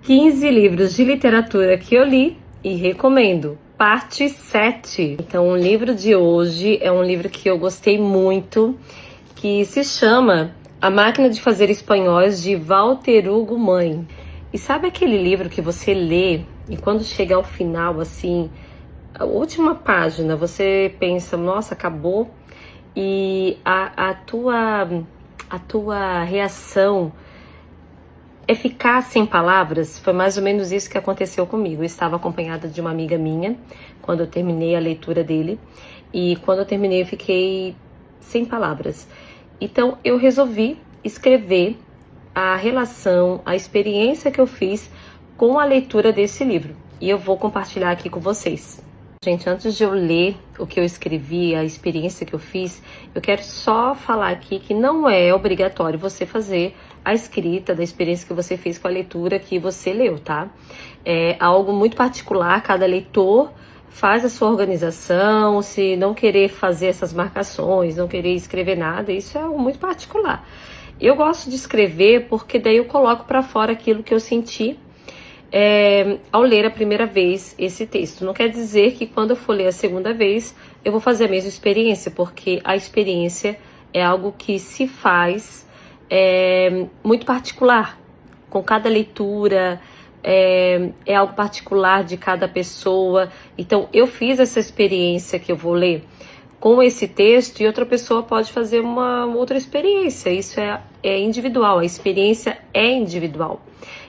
15 livros de literatura que eu li e recomendo. Parte 7. Então, o livro de hoje é um livro que eu gostei muito, que se chama A Máquina de Fazer Espanhóis, de Walter Hugo Mãe. E sabe aquele livro que você lê e quando chega ao final, assim, a última página, você pensa, nossa, acabou? E a tua reação é ficar sem palavras? Foi mais ou menos isso que aconteceu comigo. Eu estava acompanhada de uma amiga minha quando eu terminei a leitura dele, e quando eu terminei eu fiquei sem palavras. Então eu resolvi escrever a relação, a experiência que eu fiz com a leitura desse livro, e eu vou compartilhar aqui com vocês. Gente, antes de eu ler o que eu escrevi, a experiência que eu fiz, eu quero só falar aqui que não é obrigatório você fazer a escrita da experiência que você fez com a leitura que você leu, tá? É algo muito particular, cada leitor faz a sua organização. Se não querer fazer essas marcações, não querer escrever nada, isso é algo muito particular. Eu gosto de escrever porque daí eu coloco para fora aquilo que eu senti ao ler a primeira vez esse texto. Não quer dizer que quando eu for ler a segunda vez eu vou fazer a mesma experiência, porque a experiência é algo que se faz muito particular, com cada leitura, é algo particular de cada pessoa. Então eu fiz essa experiência que eu vou ler com esse texto, e outra pessoa pode fazer uma outra experiência. Isso é individual, a experiência é individual.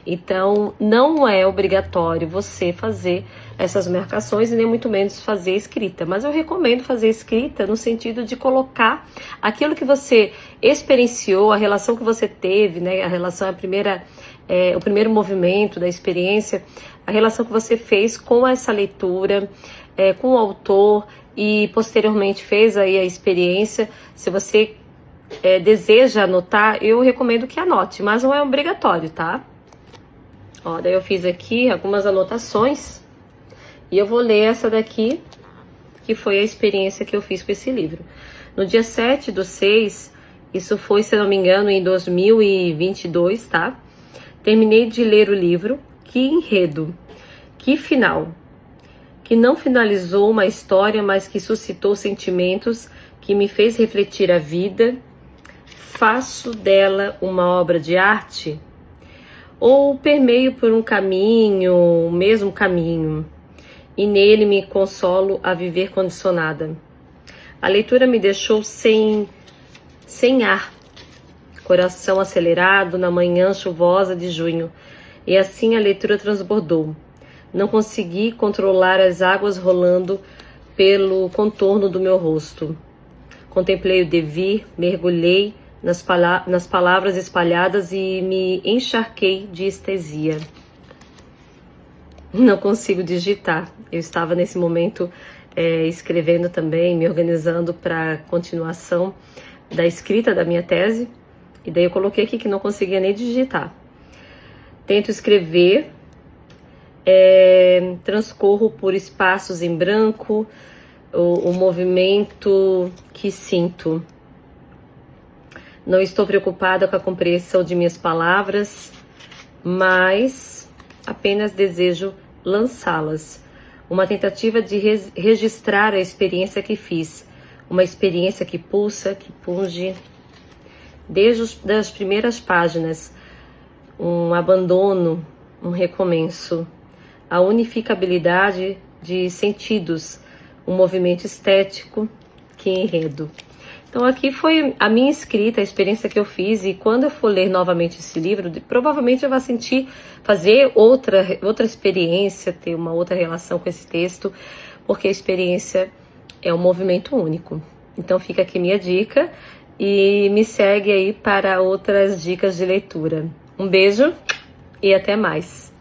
Então não é obrigatório você fazer essas marcações e nem muito menos fazer escrita, mas eu recomendo fazer escrita no sentido de colocar aquilo que você experienciou, a relação que você teve, né? A relação, o primeiro movimento da experiência, a relação que você fez com essa leitura, com o autor, e posteriormente fez aí a experiência. Se você deseja anotar, eu recomendo que anote, mas não é obrigatório, tá? Ó, daí eu fiz aqui algumas anotações e eu vou ler essa daqui, que foi a experiência que eu fiz com esse livro. No dia 7/6, isso foi, se não me engano, em 2022, tá? Terminei de ler o livro. Que enredo, que final, que não finalizou uma história, mas que suscitou sentimentos, que me fez refletir a vida. Faço dela uma obra de arte? Ou permeio por um caminho, o mesmo caminho, e nele me consolo a viver condicionada? A leitura me deixou sem ar, coração acelerado na manhã chuvosa de junho, e assim a leitura transbordou. Não consegui controlar as águas rolando pelo contorno do meu rosto. Contemplei o devir, mergulhei nas palavras espalhadas e me encharquei de estesia. Não consigo digitar. Eu estava nesse momento escrevendo também, me organizando para a continuação da escrita da minha tese, e daí eu coloquei aqui que não conseguia nem digitar. Tento escrever, transcorro por espaços em branco, o movimento que sinto. Não estou preocupada com a compreensão de minhas palavras, mas apenas desejo lançá-las. Uma tentativa de registrar a experiência que fiz, uma experiência que pulsa, que punge, desde as primeiras páginas, um abandono, um recomeço, a unificabilidade de sentidos, um movimento estético, que enredo. Então aqui foi a minha escrita, a experiência que eu fiz, e quando eu for ler novamente esse livro, provavelmente eu vou fazer outra experiência, ter uma outra relação com esse texto, porque a experiência é um movimento único. Então fica aqui minha dica, e me segue aí para outras dicas de leitura. Um beijo e até mais!